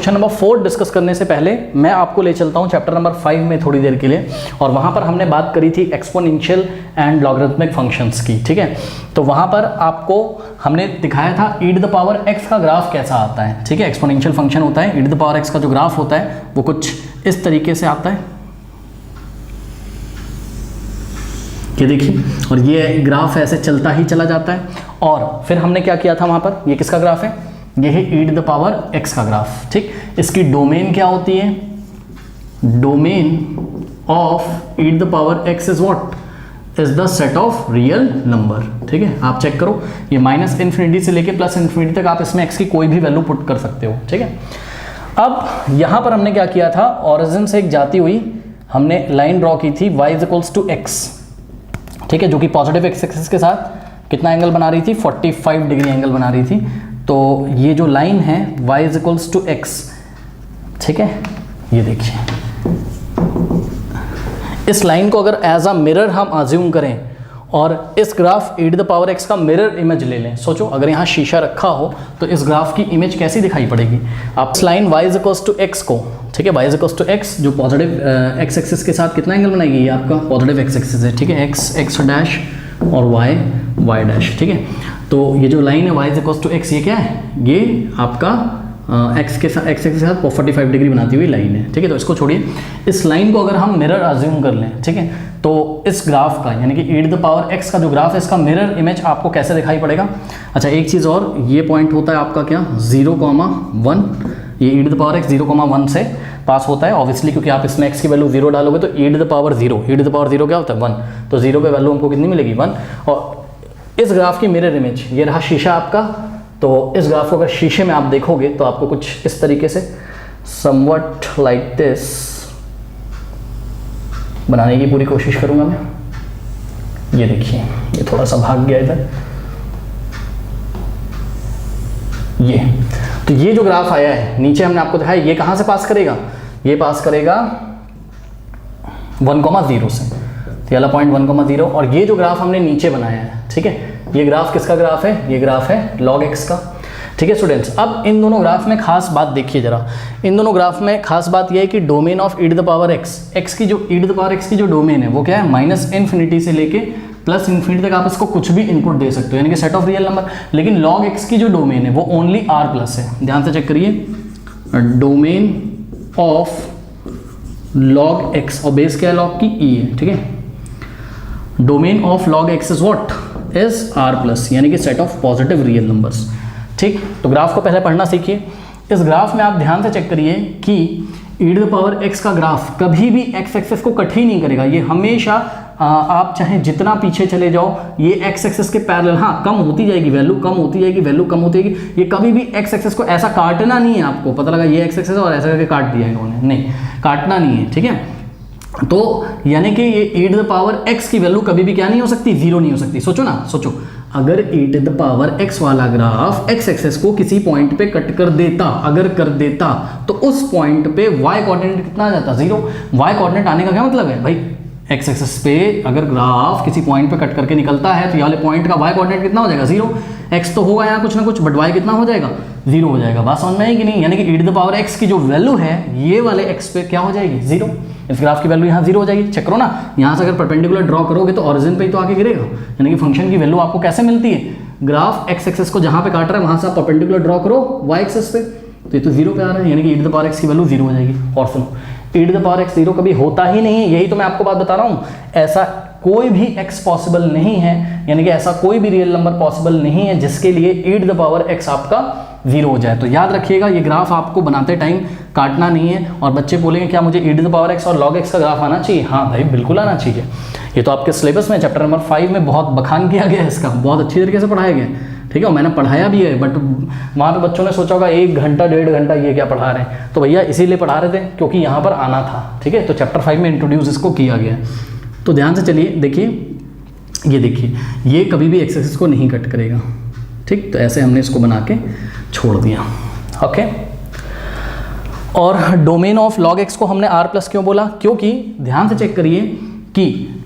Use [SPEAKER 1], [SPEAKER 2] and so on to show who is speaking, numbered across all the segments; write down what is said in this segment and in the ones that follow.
[SPEAKER 1] Question number 4 discuss करने से पहले मैं आपको ले चलता हूं चैप्टर नंबर 5 में थोड़ी देर के लिए, और वहां पर हमने बात करी थी एक्सपोनेंशियल एंड लॉगरिथमिक फंक्शंस की। ठीक है, तो वहां पर आपको हमने दिखाया था e to the power x का ग्राफ कैसा आता है। ठीक है, एक्सपोनेंशियल फंक्शन होता है, e to the power x का जो ग्राफ होता है वो कुछ इस तरीके से आता है, ये देखिए, और ये ग्राफ ऐसे चलता ही चला जाता है। और फिर हमने क्या किया था वहां पर, ये किसका ग्राफ है, ये है e to the power x का ग्राफ। ठीक, इसकी डोमेन क्या होती है, domain of e to the power x is what, is the set of real number. ठीक है, आप चेक करो, ये माइनस इन्फिनिटी से लेके प्लस इन्फिनिटी तक आप इसमें x की कोई भी वैल्यू पुट कर सकते हो। ठीक है, अब यहां पर हमने क्या किया था, ओरिजिन से एक जाती हुई हमने लाइन ड्रॉ की थी y is equals to x। ठीक है, जो कि पॉजिटिव एक्स एक्सिस के साथ कितना एंगल बना रही थी, 45 डिग्री एंगल बना रही थी। तो ये जो लाइन है y is equals to x, ठीक है, ये देखिए, इस लाइन को अगर एज अ मिरर हम अज्यूम करें और इस graph e to the power x का मिरर इमेज ले लें, सोचो अगर यहाँ शीशा रखा हो तो इस ग्राफ की इमेज कैसी दिखाई पड़ेगी। आप इस line y is equals to x को, ठीक है, y is equals to x जो पॉजिटिव x एक्सिस के साथ कितना एंगल बनाएगी, ये आपका पॉजिटिव x एक्सिस है। ठीक है, x डैश और y डैश। ठीक है, तो ये जो लाइन है y is equals to x, ये क्या है, ये आपका x के साथ 45 डिग्री बनाती हुई लाइन है। ठीक है, तो इसको छोड़िए, इस लाइन को अगर हम मिरर अज्यूम कर लें, ठीक है, तो इस ग्राफ का यानी कि e to the power x का जो ग्राफ है इसका मिरर इमेज आपको कैसे दिखाई पड़ेगा। अच्छा, एक चीज़ और, ये पॉइंट होता है आपका क्या, 0,1, ये e to the power x 0,1 से पास होता है ऑब्वियसली, क्योंकि आप इसमें x की वैल्यू 0 डालोगे तो e to the power 0, e to the power 0 क्या होता है 1, तो 0 पे वैल्यू हमको कितनी मिलेगी 1। और इस ग्राफ की मिरर इमेज, ये रहा शीशा आपका, तो इस ग्राफ को अगर शीशे में आप देखोगे तो आपको कुछ इस तरीके से समवट लाइक दिस बनाने की पूरी कोशिश करूंगा मैं। ये देखिए, ये थोड़ा सा भाग गया इधर, ये तो ये जो ग्राफ आया है नीचे हमने आपको दिखाया, ये कहां से पास करेगा, ये पास करेगा 1,0 से, ये वाला पॉइंट 1,0, और ये जो ग्राफ हमने नीचे बनाया है, ठीक है, ये ग्राफ किसका ग्राफ है, ये ग्राफ है log x का। ठीक है स्टूडेंट्स, अब इन दोनों ग्राफ में खास बात देखिए जरा, इन दोनों ग्राफ में खास बात यह है कि domain of e to the power x की जो e to the power x की जो डोमेन है वो क्या है, माइनस इन्फिनिटी से लेके प्लस इन्फिनिटी तक आप इसको कुछ भी इनपुट दे सकते हो, यानी कि सेट ऑफ रियल नंबर। लेकिन log x की जो डोमेन है वो ओनली r प्लस है, ध्यान से चेक करिए, डोमेन ऑफ log x, और बेस क्या है log की e है। ठीक है, domain of log x is what, is r plus, यानी कि set of positive real numbers. ठीक, तो ग्राफ को पहले पढ़ना सीखिए। इस ग्राफ में आप ध्यान से चेक करिए कि e to the power x का ग्राफ कभी भी x एक्सिस को कट ही नहीं करेगा, ये हमेशा आप चाहे जितना पीछे चले जाओ ये x एक्सिस के पैरेलल, हाँ कम होती जाएगी वैल्यू, कम होती जाएगी वैल्यू, कम होती जाएगी, ये कभी भी x एक्सिस को ऐसा काटना नहीं है। आपको पता लगा ये x एक्सिस और ऐसा करके काट दिया इन्होंने, नहीं काटना नहीं है। ठीक है, तो यानी कि ये e to the power x की वैल्यू कभी भी क्या नहीं हो सकती, 0 नहीं हो सकती। सोचो ना, सोचो अगर e to the power x वाला ग्राफ x एक्सिस को किसी पॉइंट पे कट कर देता, अगर कर देता, तो उस पॉइंट पे y कोऑर्डिनेट कितना आ जाता, 0। y कोऑर्डिनेट आने का क्या मतलब है भाई, x एक्सिस पे अगर ग्राफ किसी पॉइंट पे कट करके निकलता है तो ये वाले पॉइंट का y कोऑर्डिनेट कितना हो जाएगा, 0। x तो होगा यहाँ कुछ ना कुछ, बट y कितना हो जाएगा, 0 हो जाएगा। बात समझ में आई कि नहीं, यानी कि e to the power x की जो वैल्यू है ये वाले x पे क्या हो जाएगी, 0। इस ग्राफ की वैल्यू यहाँ 0 हो जाएगी। चेक करो ना, यहाँ से अगर परपेंडिकुलर ड्रॉ करोगे तो ओरिजिन पे ही तो आके गिरेगा, यानी कि फंक्शन की वैल्यू आपको कैसे मिलती है, ग्राफ x एक्सिस को जहाँ पे काट रहा है वहाँ से आप परपेंडिकुलर ड्रॉ करो y एक्सिस पे, तो ये तो 0 पे आ रहा है, यानी कि e to the power x की वैल्यू 0 हो जाएगी। और सुनो, e to the power x 0 कभी होता ही नहीं है, यही तो मैं आपको बात बता रहा हूँ, ऐसा कोई भी x पॉसिबल नहीं है, यानी कि ऐसा कोई भी रियल नंबर पॉसिबल नहीं है जिसके लिए e to the power x आपका 0 हो जाए। तो याद रखिएगा, ये ग्राफ आपको बनाते टाइम काटना नहीं है। और बच्चे बोलेंगे क्या मुझे e to the power x और log x का ग्राफ आना चाहिए, हाँ भाई बिल्कुल आना चाहिए। ये तो आपके सिलेबस में चैप्टर नंबर 5 में बहुत बखान किया गया है इसका, बहुत अच्छी तरीके से पढ़ाया गया है। ठीक है, और मैंने पढ़ाया भी है, बट वहाँ पे बच्चों ने सोचा होगा 1 घंटा 1.5 घंटा ये क्या पढ़ा रहे हैं, तो भैया इसीलिए पढ़ा रहे थे क्योंकि यहाँ पर आना था। ठीक है, तो चैप्टर 5 में इंट्रोड्यूस इसको किया गया है। तो ध्यान से चलिए, देखिए ये देखिए, ये कभी भी x एक्सिस को नहीं कट करेगा। ठीक, तो ऐसे हमने इसको बना के छोड़ दिया। ओके, और डोमेन ऑफ log x को हमने r प्लस क्यों बोला, क्योंकि ध्यान से चेक करिए कि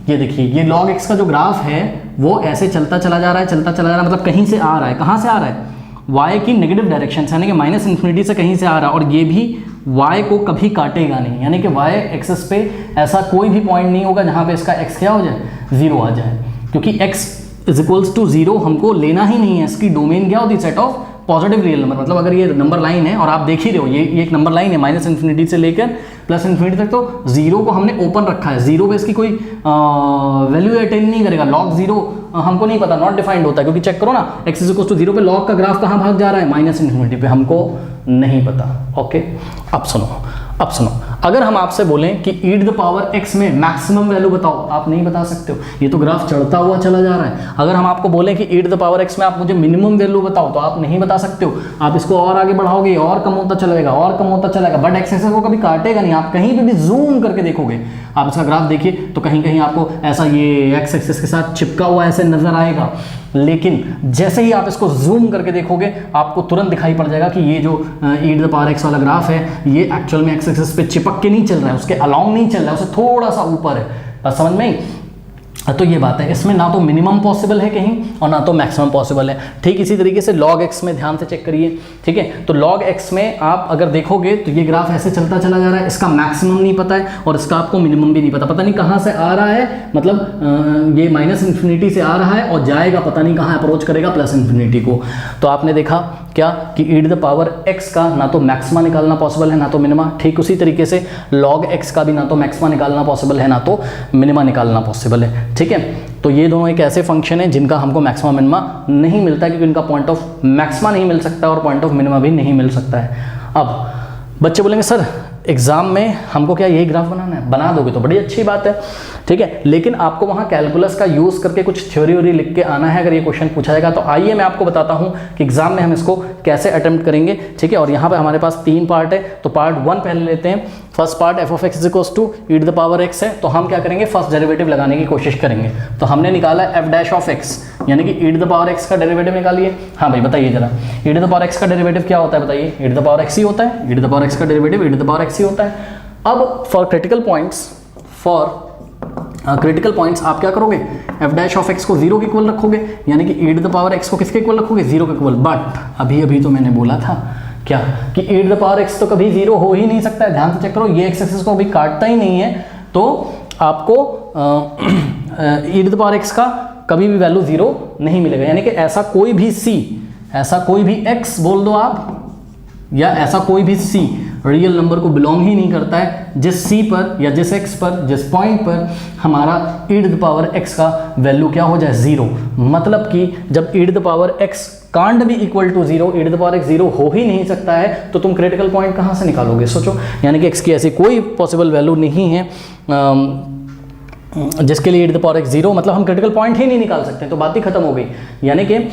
[SPEAKER 1] ये देखिए, ये log x का जो ग्राफ है वो ऐसे चलता चला जा रहा है, चलता चला जा रहा है, मतलब कहीं से आ रहा है, कहाँ से आ रहा है, y की नेगेटिव डायरेक्शन यानी कि माइनस इन्फिनिटी से कहीं से आ रहा है और ये भी y को कभी काटेगा नहीं, यानी कि y एक्सिस पे ऐसा कोई भी पॉइंट नहीं होगा जहाँ पे इसका x क्या हो जाए, 0 आ जाए, क्योंकि x इज इक्वल्स टू 0 हमको लेना ही नहीं है। इसकी डोमेन क्या होती है, set of positive real number. मतलब अगर ये नंबर लाइन है और आप देख ही रहे हो ये एक नंबर लाइन है माइनस इन्फिनिटी से लेकर प्लस इन्फिनिटी तक, तो 0 को हमने ओपन रखा है, 0 पे इसकी कोई वैल्यू अटेन नहीं करेगा। लॉग 0 हमको नहीं पता, नॉट डिफाइंड होता है, क्योंकि चेक करो ना x इज इक्वल टू 0 पे लॉग का ग्राफ कहाँ भाग जा रहा है, माइनस इन्फिनिटी पे, हमको नहीं पता। ओके, अब सुनो, अगर हम आपसे बोलें कि e to the power x में मैक्सिमम वैल्यू बताओ, आप नहीं बता सकते हो, ये तो ग्राफ चढ़ता हुआ चला जा रहा है। अगर हम आपको बोलें कि e to the power x में आप मुझे मिनिमम वैल्यू बताओ, तो आप नहीं बता सकते हो, आप इसको और आगे बढ़ाओगे और कम होता चलेगा, और कम होता चलेगा, बट x एक्सिस को कभी काटेगा नहीं। आप कहीं पे भी जूम करके देखोगे, आप इसका ग्राफ देखिए तो कहीं कहीं आपको ऐसा ये x एक्सिस के साथ चिपका हुआ ऐसे नजर आएगा, लेकिन जैसे ही आप इसको जूम करके देखोगे आपको तुरंत दिखाई पड़ जाएगा कि ये जो e to the power x वाला ग्राफ है ये एक्चुअल में x एक्सिस पे चिपक के नहीं चल रहा है, उसके अलोंग नहीं चल रहा है, उससे थोड़ा सा ऊपर है। बस समझ में आई? तो ये बात है, इसमें ना तो मिनिमम पॉसिबल है कहीं और ना तो मैक्सिमम पॉसिबल है। ठीक इसी तरीके से log x में ध्यान से चेक करिए, ठीक है, तो log x में आप अगर देखोगे तो ये ग्राफ ऐसे चलता चला जा रहा है, इसका मैक्सिमम नहीं पता है और इसका आपको मिनिमम भी नहीं पता नहीं कहाँ से आ रहा है, मतलब ये माइनस इन्फिनिटी से आ रहा है और जाएगा पता नहीं कहाँ अप्रोच करेगा प्लस इन्फिनिटी को। तो आपने देखा क्या कि e to the power x का ना तो मैक्सिमा निकालना पॉसिबल है ना तो मिनिमा, ठीक उसी तरीके से log x का भी ना तो मैक्सिमा निकालना पॉसिबल है ना तो मिनिमा निकालना पॉसिबल है। ठीक है, तो ये दोनों एक ऐसे फंक्शन है जिनका हमको मैक्सिमा मिनिमा नहीं मिलता, क्योंकि इनका पॉइंट ऑफ मैक्सिमा नहीं मिल सकता और पॉइंट ऑफ मिनिमा भी नहीं मिल सकता है। अब बच्चे बोलेंगे सर एग्जाम में हमको क्या यही ग्राफ बनाना है, बना दोगे तो बड़ी अच्छी बात है, ठीक है, लेकिन आपको वहाँ कैलकुलस का यूज़ करके कुछ थ्योरी व्योरी लिख के आना है अगर ये क्वेश्चन पूछा जाएगा। तो आइए मैं आपको बताता हूँ कि एग्जाम में हम इसको कैसे अटेम्प्ट करेंगे। ठीक है, और यहाँ पे हमारे पास 3 पार्ट है, तो पार्ट 1 पहले लेते हैं। First part f of x is equals to e to the power x है, तो हम क्या करेंगे, फर्स्ट डेरिवेटिव लगाने की कोशिश करेंगे। तो हमने निकाला एफ डैश ऑफ एक्स यानी कि e to the power x का डेरिवेटिव निकालिए। हाँ भाई बताइए जरा, e to the power x का डेरिवेटिव क्या होता है बताइए, e to the power x ही होता है, e to the power x का derivative e to the power x ही होता है। अब फॉर क्रिटिकल पॉइंट्स आप क्या करोगे, एफ डैश ऑफ एक्स को 0 के इक्वल रखोगे, यानी कि e to the power x को किसके इक्वल रखोगे, 0 के इक्वल। बट अभी तो मैंने बोला था क्या कि e to the power x तो कभी 0 हो ही नहीं सकता है। ध्यान से चेक करो, ये एक्स एक्सिस को अभी काटता ही नहीं है, तो आपको ई टू द पावर एक्स का कभी भी वैल्यू 0 नहीं मिलेगा। यानी कि ऐसा कोई भी c, ऐसा कोई भी x बोल दो आप, या ऐसा कोई भी c रियल नंबर को बिलोंग ही नहीं करता है जिस c पर या जिस x पर, जिस पॉइंट पर हमारा e to the power x का वैल्यू क्या हो जाए, 0। मतलब कि जब e to the power x can't be equal to 0, e to the power x 0 हो ही नहीं सकता है, तो तुम क्रिटिकल पॉइंट कहाँ से निकालोगे, सोचो। यानी कि x की ऐसी कोई पॉसिबल वैल्यू नहीं है जिसके लिए e to the power x 0, मतलब हम क्रिटिकल पॉइंट ही नहीं निकाल सकते, तो बात ही खत्म हो गई। यानी कि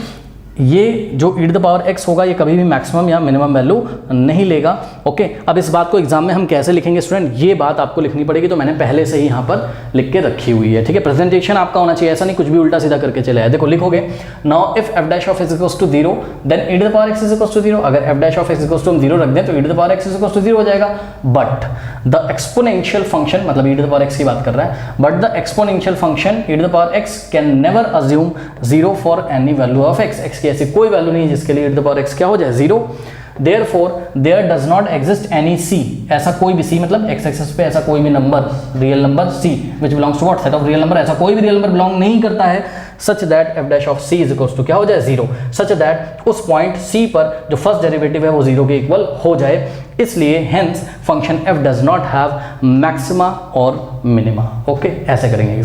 [SPEAKER 1] ये जो e to the power x होगा ये कभी भी मैक्सिमम या मिनिमम वैल्यू नहीं लेगा। ओके, अब इस बात को एग्जाम में हम कैसे लिखेंगे स्टूडेंट, ये बात आपको लिखनी पड़ेगी, तो मैंने पहले से ही यहाँ पर लिख के रखी हुई है। ठीक है, प्रेजेंटेशन आपका होना चाहिए, ऐसा नहीं कुछ भी उल्टा सीधा करके चले आए। देखो लिखोगे, now if f dash of x equals to 0 then e to the power x is equals to 0। अगर f dash of x equals to हम 0 रख दें तो e to the power x is equals to 0 हो जाएगा। But the exponential function, मतलब e to the power x की बात कर रहा है, but the exponential function e to the power x can never assume 0 for any value of x। x की ऐसी कोई वैल्यू नहीं जिसके लिए e to the power x क्या हो जाए, 0। Therefore there does not exist any c, ऐसा कोई भी c मतलब x एक्सिस पे ऐसा कोई भी number, real number c which belongs to what, set of real number, ऐसा कोई भी रियल नंबर बिलोंग नहीं करता है such that f dash of c is equals to क्या हो जाए, 0, such that उस पॉइंट c पर जो फर्स्ट डेरिवेटिव है वो 0 के इक्वल हो जाए। इसलिए hence function f does not have maxima और minima। ओके, ऐसे करेंगे।